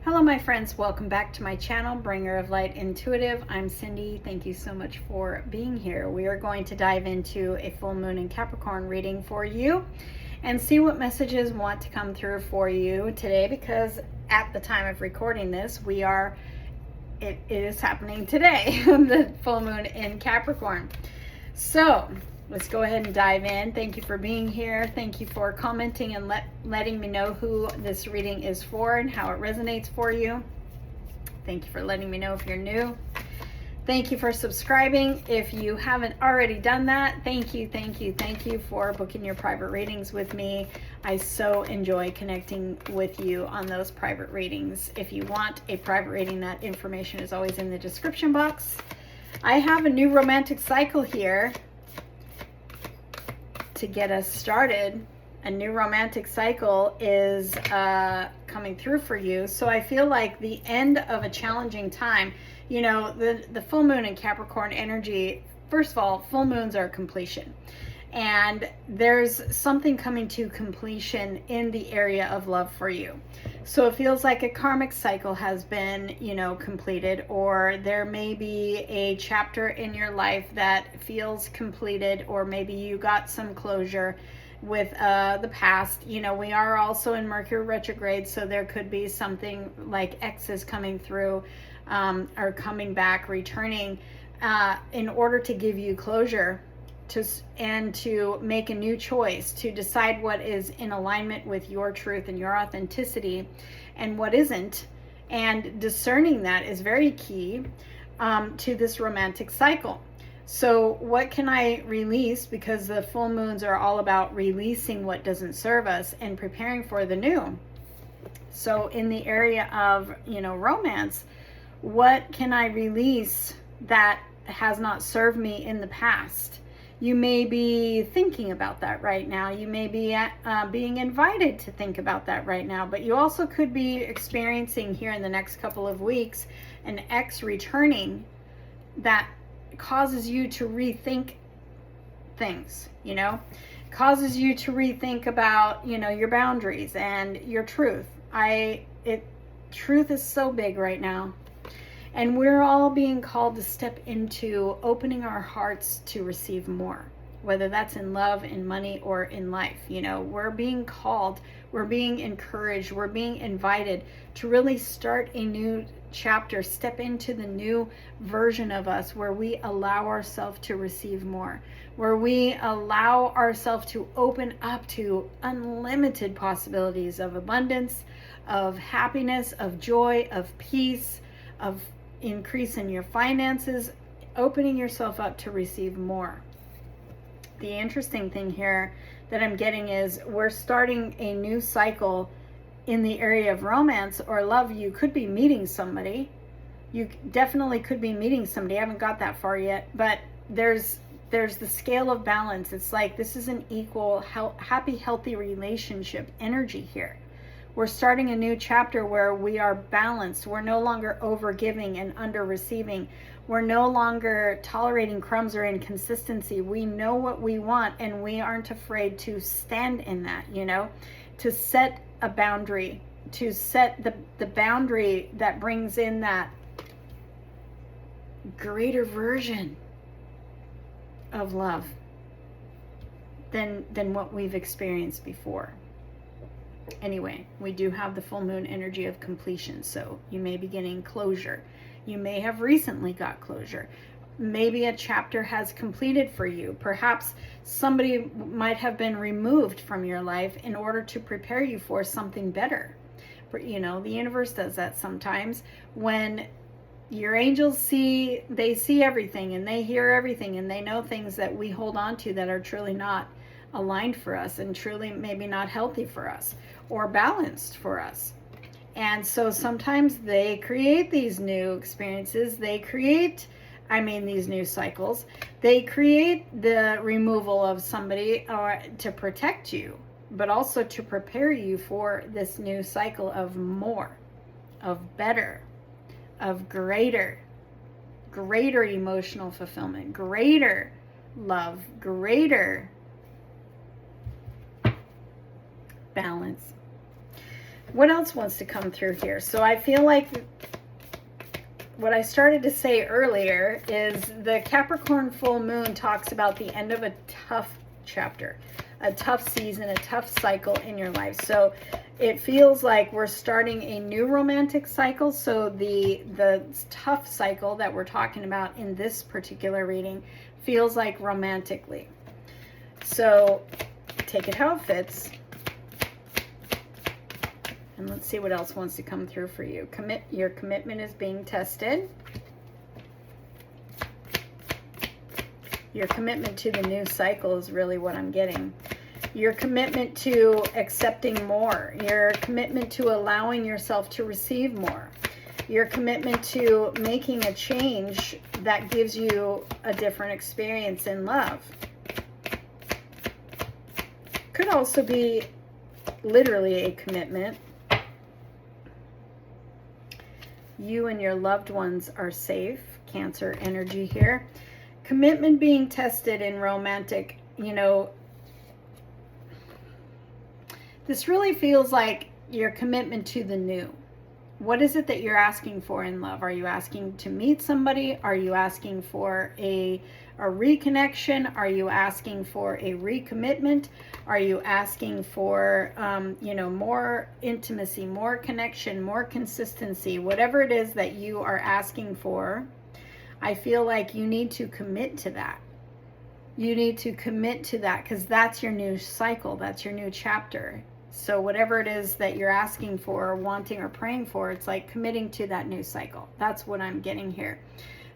Hello my friends, welcome back to my channel, Bringer of Light Intuitive. I'm Cindy. Thank you so much for being here. We are going to dive into a full moon in Capricorn reading for you and see what messages want to come through for you today, because at the time of recording this, it is happening today, the full moon in Capricorn. So let's go ahead and dive in. Thank you for being here. Thank you for commenting and letting me know who this reading is for and how it resonates for you. Thank you for letting me know if you're new. Thank you for subscribing. If you haven't already done that, thank you for booking your private readings with me. I so enjoy connecting with you on those private readings. If you want a private reading, that information is always in the description box. I have a new romantic cycle here to get us started. A new romantic cycle is coming through for you. So I feel like the end of a challenging time. You know, the full moon in Capricorn energy, first of all, full moons are completion. And there's something coming to completion in the area of love for you. So it feels like a karmic cycle has been, completed, or there may be a chapter in your life that feels completed, or maybe you got some closure with the past. We are also in Mercury retrograde, so there could be something like exes coming through, or coming back, returning, in order to give you closure, to make a new choice, to decide what is in alignment with your truth and your authenticity and what isn't. And discerning that is very key to this romantic cycle. So what can I release? Because the full moons are all about releasing what doesn't serve us and preparing for the new. So in the area of, romance, what can I release that has not served me in the past? You may be thinking about that right now. You may be being invited to think about that right now, but you also could be experiencing here in the next couple of weeks an ex returning that causes you to rethink things, causes you to rethink about, your boundaries and your truth. Truth is so big right now. And we're all being called to step into opening our hearts to receive more, whether that's in love, in money, or in life. We're being called, we're being encouraged, we're being invited to really start a new chapter, step into the new version of us where we allow ourselves to receive more, where we allow ourselves to open up to unlimited possibilities of abundance, of happiness, of joy, of peace, of increase in your finances, opening yourself up to receive more. The interesting thing here that I'm getting is we're starting a new cycle in the area of romance or love. You could be meeting somebody. You definitely could be meeting somebody. I haven't got that far yet, but there's the scale of balance. It's like this is an equal, happy, healthy relationship energy here. We're starting a new chapter where we are balanced. We're no longer over giving and under receiving. We're no longer tolerating crumbs or inconsistency. We know what we want, and we aren't afraid to stand in that, to set a boundary, to set the boundary that brings in that greater version of love than what we've experienced before. Anyway, we do have the full moon energy of completion, so you may be getting closure. You may have recently got closure. Maybe a chapter has completed for you. Perhaps somebody might have been removed from your life in order to prepare you for something better. But the universe does that sometimes. When your angels see everything, and they hear everything, and they know things that we hold on to that are truly not aligned for us, and truly maybe not healthy for us or balanced for us. And so sometimes they create these new experiences. They create, these new cycles. They create the removal of somebody to protect you, but also to prepare you for this new cycle of more, of better, of greater emotional fulfillment, greater love, greater balance. What else wants to come through here? So I feel like what I started to say earlier is the Capricorn full moon talks about the end of a tough chapter, a tough season, a tough cycle in your life. So it feels like we're starting a new romantic cycle. So the tough cycle that we're talking about in this particular reading feels like romantically. So take it how it fits. And let's see what else wants to come through for you. Your commitment is being tested. Your commitment to the new cycle is really what I'm getting. Your commitment to accepting more. Your commitment to allowing yourself to receive more. Your commitment to making a change that gives you a different experience in love. Could also be literally a commitment. You and your loved ones are safe. Cancer energy here. Commitment being tested in romantic, you know, this really feels like your commitment to the new. What is it that you're asking for in love? Are you asking to meet somebody? Are you asking for a reconnection? Are you asking for a recommitment? Are you asking for, you know, more intimacy, more connection, more consistency? Whatever it is that you are asking for, I feel like you need to commit to that. You need to commit to that because that's your new cycle. That's your new chapter. So whatever it is that you're asking for, or wanting, or praying for, it's like committing to that new cycle. That's what I'm getting here.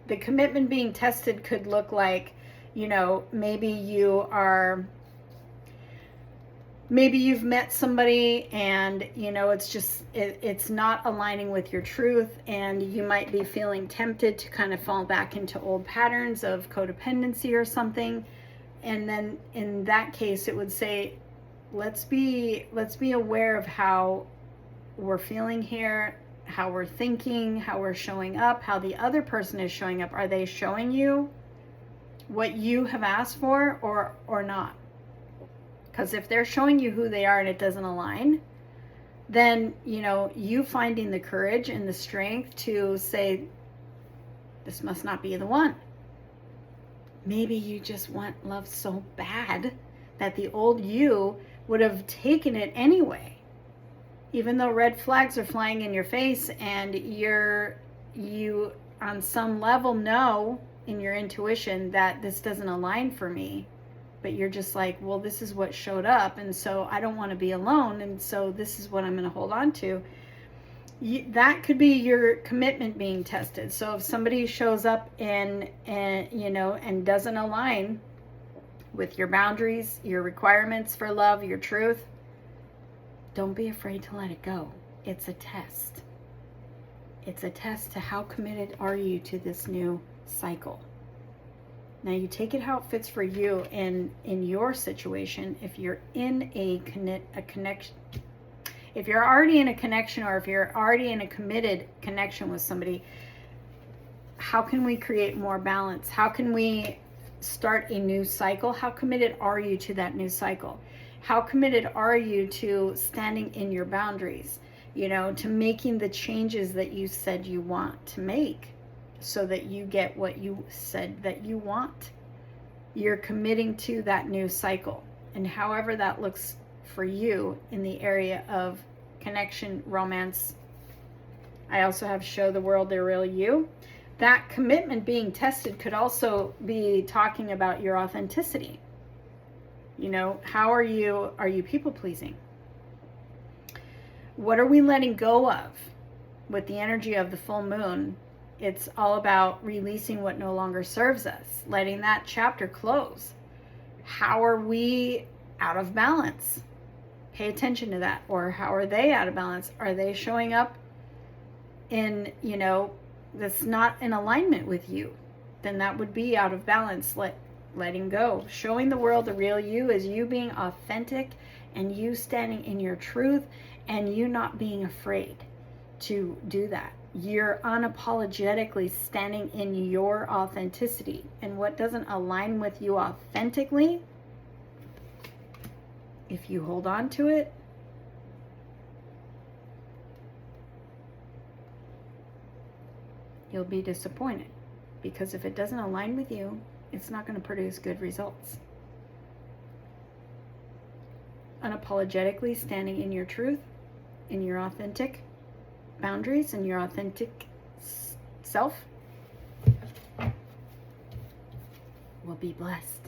The commitment being tested could look like, you know, maybe you've met somebody and, you know, it's just, it's not aligning with your truth, and you might be feeling tempted to kind of fall back into old patterns of codependency or something. And then in that case, it would say, let's be aware of how we're feeling here, how we're thinking, how we're showing up, how the other person is showing up. Are they showing you what you have asked for or not? Because if they're showing you who they are and it doesn't align, then, you know, you finding the courage and the strength to say, this must not be the one. Maybe you just want love so bad that the old you would have taken it anyway. Even though red flags are flying in your face and you on some level know in your intuition that this doesn't align for me, but you're just like, well, this is what showed up, and so I don't want to be alone, and so this is what I'm going to hold on to. That could be your commitment being tested. So if somebody shows up and you know, and doesn't align with your boundaries, your requirements for love, your truth, don't be afraid to let it go. It's a test. It's a test to how committed are you to this new cycle. Now you take it how it fits for you in your situation. If you're in a connection, if you're already in a connection, or if you're already in a committed connection with somebody, how can we create more balance? How can we start a new cycle? How committed are you to that new cycle? How committed are you to standing in your boundaries, you know, to making the changes that you said you want to make so that you get what you said that you want? You're committing to that new cycle. And however that looks for you in the area of connection, romance. I also have show the world the real you. That commitment being tested could also be talking about your authenticity. You know, how are you people pleasing? What are we letting go of with the energy of the full moon? It's all about releasing what no longer serves us, letting that chapter close. How are we out of balance? Pay attention to that. Or how are they out of balance? Are they showing up in, you know, that's not in alignment with you? Then that would be out of balance. Letting go. Showing the world the real you is you being authentic, and you standing in your truth, and you not being afraid to do that. You're unapologetically standing in your authenticity. And what doesn't align with you authentically, if you hold on to it, you'll be disappointed, because if it doesn't align with you, it's not going to produce good results. Unapologetically standing in your truth, in your authentic boundaries, in your authentic self, will be blessed,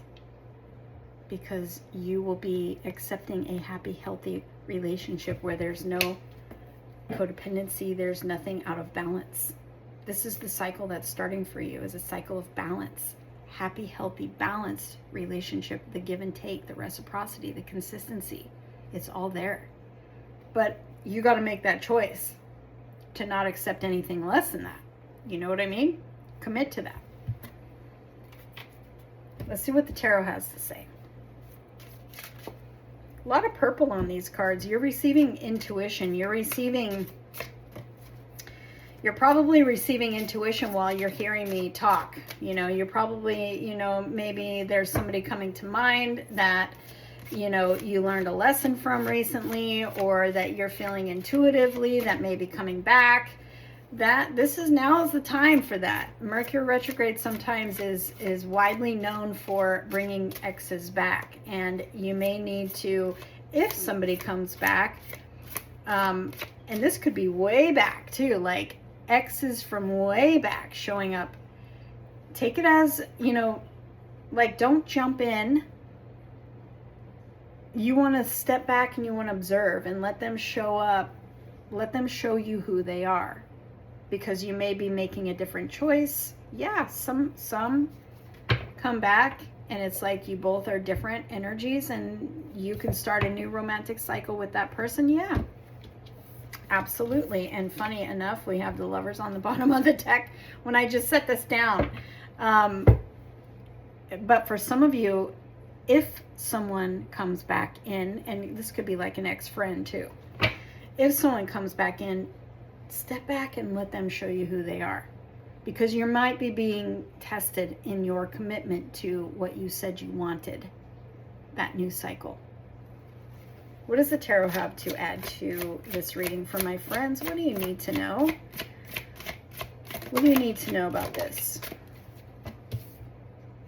because you will be accepting a happy, healthy relationship where there's no codependency, there's nothing out of balance. This is the cycle that's starting for you, is a cycle of balance. Happy, healthy, balanced relationship, the give and take, the reciprocity, the consistency. It's all there. But you got to make that choice to not accept anything less than that. You know what I mean? Commit to that. Let's see what the tarot has to say. A lot of purple on these cards. You're receiving intuition. You're probably receiving intuition while you're hearing me talk. You know, you're probably, you know, maybe there's somebody coming to mind that, you know, you learned a lesson from recently, or that you're feeling intuitively that may be coming back. That this is now is the time for that. Mercury retrograde sometimes is widely known for bringing exes back, and you may need to, if somebody comes back, and this could be way back too, like exes from way back showing up. Take it as, you know, like, don't jump in. You want to step back and you want to observe and let them show up. Let them show you who they are, because you may be making a different choice. Yeah, some come back and it's like you both are different energies and you can start a new romantic cycle with that person. Yeah, absolutely. And funny enough, we have the Lovers on the bottom of the deck when I just set this down. But for some of you, if someone comes back in, and this could be like an ex-friend too, if someone comes back in, step back and let them show you who they are, because you might be being tested in your commitment to what you said you wanted, that new cycle. What does the tarot have to add to this reading for my friends? What do you need to know? What do you need to know about this?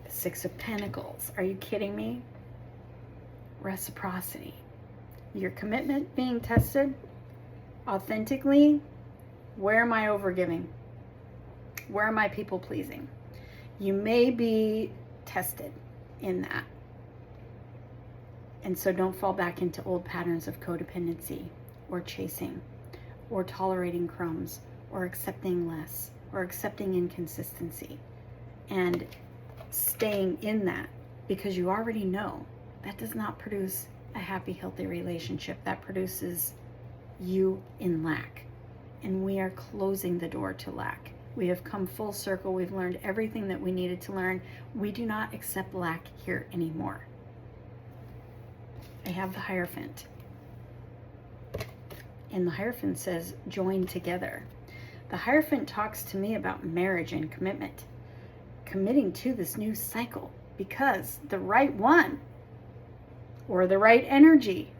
Six of Pentacles. Are you kidding me? Reciprocity. Your commitment being tested authentically. Where am I overgiving? Where am I people pleasing? You may be tested in that. And so don't fall back into old patterns of codependency, or chasing, or tolerating crumbs, or accepting less, or accepting inconsistency, and staying in that, because you already know that does not produce a happy, healthy relationship. That produces you in lack. And we are closing the door to lack. We have come full circle. We've learned everything that we needed to learn. We do not accept lack here anymore. I have the Hierophant. And the Hierophant says, join together. The Hierophant talks to me about marriage and commitment. Committing to this new cycle, because the right one, or the right energy,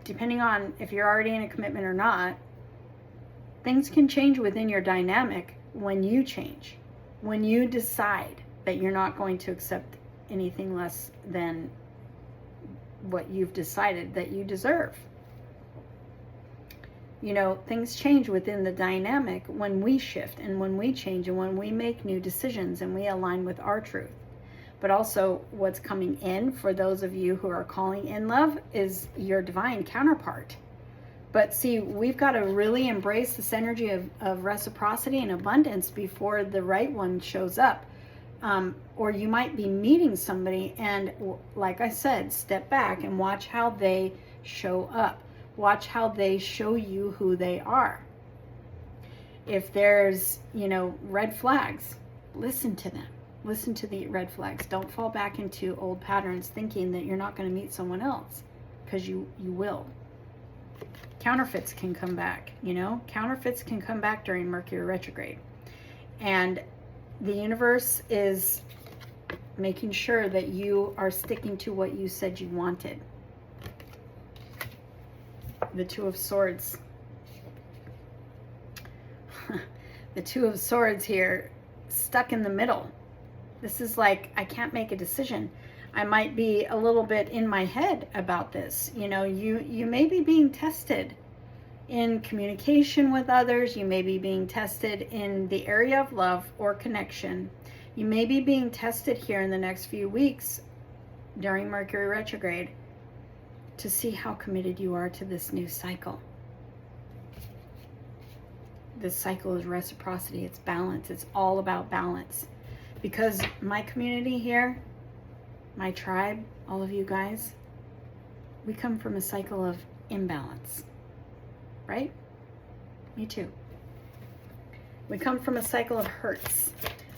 depending on if you're already in a commitment or not, things can change within your dynamic when you change, when you decide that you're not going to accept anything less than what you've decided that you deserve. You know, things change within the dynamic when we shift and when we change and when we make new decisions and we align with our truth. But also what's coming in for those of you who are calling in love is your divine counterpart. But see, we've got to really embrace this energy of reciprocity and abundance before the right one shows up. Or you might be meeting somebody and, like I said, step back and watch how they show up. Watch how they show you who they are. If there's, you know, red flags, listen to them. Listen to the red flags. Don't fall back into old patterns thinking that you're not going to meet someone else, because you will. Counterfeits can come back, you know. Counterfeits can come back during Mercury retrograde. And the universe is making sure that you are sticking to what you said you wanted. The Two of Swords. the Two of Swords here, stuck in the middle. This is like, I can't make a decision. I might be a little bit in my head about this. You know, you may be being tested in communication with others. You may be being tested in the area of love or connection. You may be being tested here in the next few weeks during Mercury retrograde to see how committed you are to this new cycle. This cycle is reciprocity, it's balance, it's all about balance. Because my community here, my tribe, all of you guys, we come from a cycle of imbalance, right? Me too. We come from a cycle of hurts,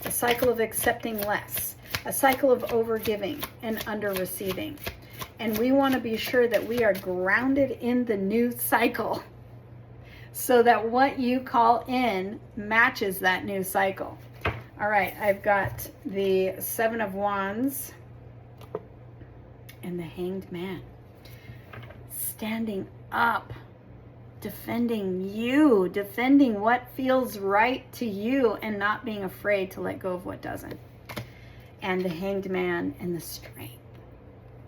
a cycle of accepting less, a cycle of overgiving and under-receiving. And we want to be sure that we are grounded in the new cycle, so that what you call in matches that new cycle. All right, I've got the Seven of Wands and the Hanged Man. Standing up, defending you, defending what feels right to you, and not being afraid to let go of what doesn't. And the Hanged Man and the Strength.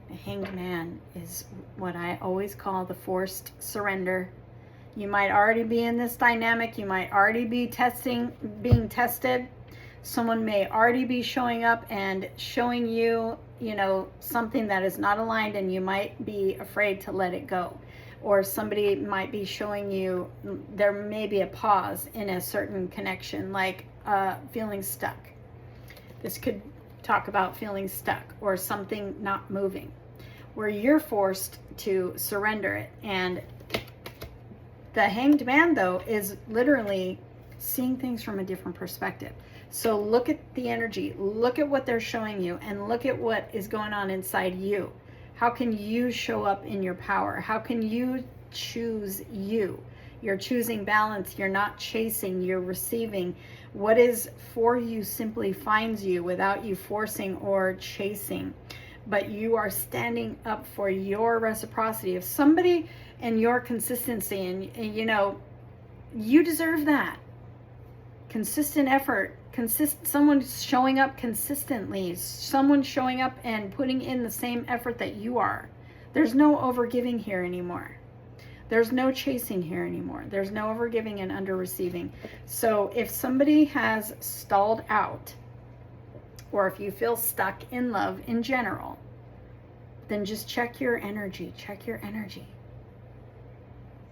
The Hanged Man is what I always call the forced surrender. You might already be in this dynamic. You might already be being tested. Someone may already be showing up and showing you, you know, something that is not aligned, and you might be afraid to let it go. Or somebody might be showing you, there may be a pause in a certain connection, like feeling stuck. This could talk about feeling stuck or something not moving, where you're forced to surrender it. And the Hanged Man, though, is literally seeing things from a different perspective. So look at the energy, look at what they're showing you, and look at what is going on inside you. How can you show up in your power? How can you choose you? You're choosing balance. You're not chasing, you're receiving. What is for you simply finds you without you forcing or chasing. But you are standing up for your reciprocity. If somebody and your consistency, and you know, you deserve that. Consistent effort, someone showing up consistently, someone showing up and putting in the same effort that you are. There's no overgiving here anymore. There's no chasing here anymore. There's no overgiving and under-receiving. So if somebody has stalled out, or if you feel stuck in love in general, then just check your energy. Check your energy.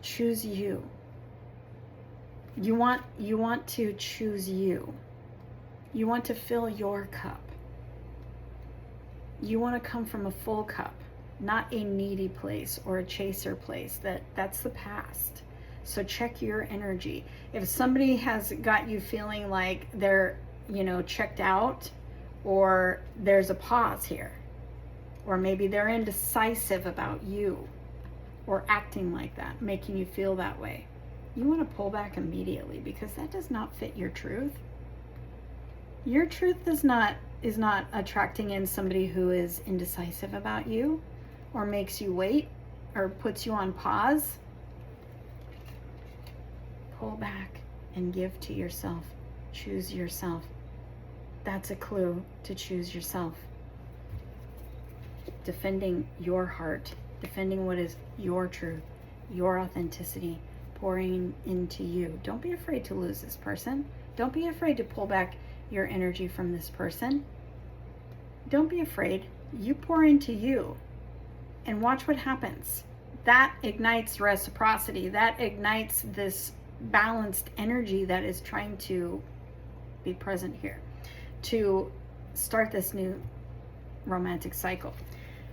Choose you. You want to choose you. You want to fill your cup. You want to come from a full cup, not a needy place or a chaser place. That's the past. So check your energy. If somebody has got you feeling like they're, you know, checked out, or there's a pause here, or maybe they're indecisive about you, or acting like that, making you feel that way, you want to pull back immediately, because that does not fit your truth. Your truth is not attracting in somebody who is indecisive about you, or makes you wait, or puts you on pause. Pull back and give to yourself. Choose yourself. That's a clue to choose yourself. Defending your heart, defending what is your truth, your authenticity, pouring into you. Don't be afraid to lose this person. Don't be afraid to pull back your energy from this person. Don't be afraid. You pour into you and watch what happens. That ignites reciprocity. That ignites this balanced energy that is trying to be present here to start this new romantic cycle.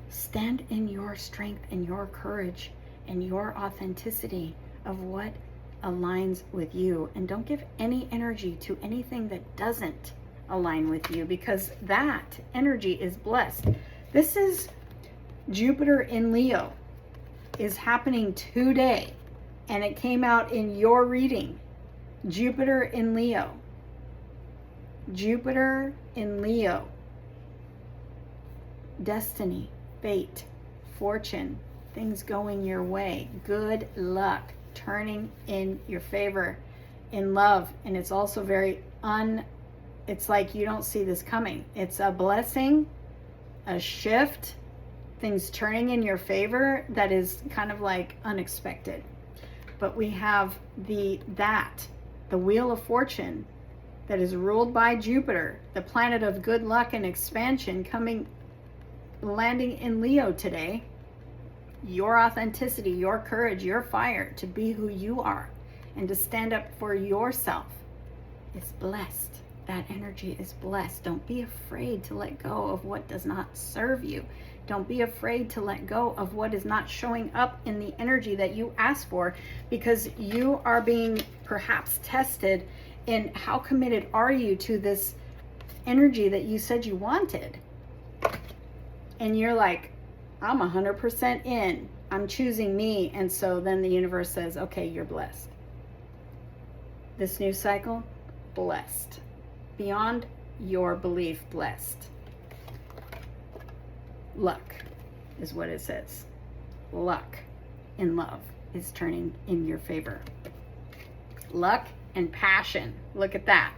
Stand in your strength and your courage and your authenticity of what aligns with you, and don't give any energy to anything that doesn't align with you, because that energy is blessed. This is Jupiter in Leo is happening today, and it came out in your reading. Jupiter in Leo. Jupiter in Leo. Destiny, fate, fortune, things going your way, good luck, turning in your favor. in love, and it's also very it's like you don't see this coming. It's a blessing, a shift, things turning in your favor that is kind of like unexpected. But we have the Wheel of Fortune that is ruled by Jupiter, the planet of good luck and expansion, landing in Leo today. Your authenticity, your courage, your fire to be who you are and to stand up for yourself is blessed. That energy is blessed. Don't be afraid to let go of what does not serve you. Don't be afraid to let go of what is not showing up in the energy that you asked for, because you are being perhaps tested in how committed are you to this energy that you said you wanted. And you're like, I'm 100% in. I'm choosing me. And so then the universe says, okay, you're blessed. This new cycle, blessed. Beyond your belief, blessed. Luck is what it says. Luck in love is turning in your favor. Luck and passion. Look at that.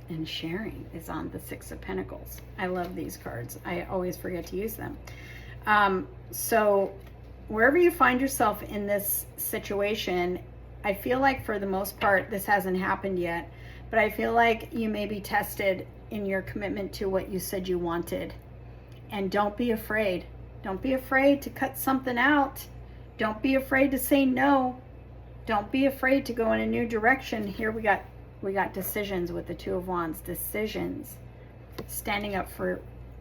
And sharing is on the Six of Pentacles. I love these cards. I always forget to use them. So wherever you find yourself in this situation, I feel like for the most part, this hasn't happened yet, but I feel like you may be tested in your commitment to what you said you wanted. And don't be afraid. Don't be afraid to cut something out. Don't be afraid to say no. Don't be afraid to go in a new direction. Here we got decisions with the Two of Wands. Decisions. Standing up for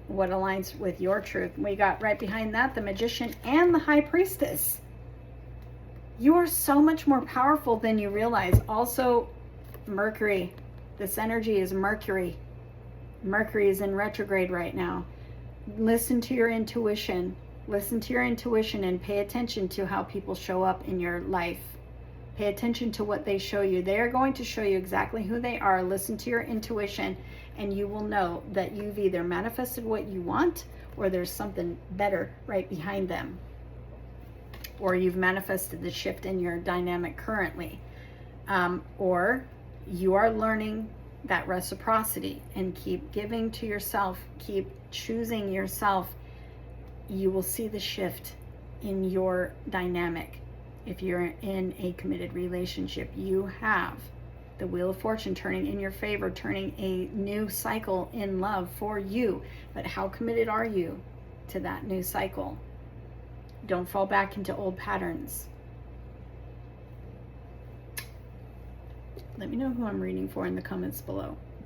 what aligns with your truth. We got right behind that the Magician and the High Priestess. You are so much more powerful than you realize. Also, Mercury. This energy is Mercury. Mercury is in retrograde right now. Listen to your intuition. Listen to your intuition and pay attention to how people show up in your life. Pay attention to what they show you. They are going to show you exactly who they are. Listen to your intuition, and you will know that you've either manifested what you want, or there's something better right behind them. Or you've manifested the shift in your dynamic currently. Or you are learning that reciprocity and keep giving to yourself, keep choosing yourself. You will see the shift in your dynamic. If you're in a committed relationship, you have the Wheel of Fortune turning in your favor, turning a new cycle in love for you. But how committed are you to that new cycle? Don't fall back into old patterns. Let me know who I'm reading for in the comments below.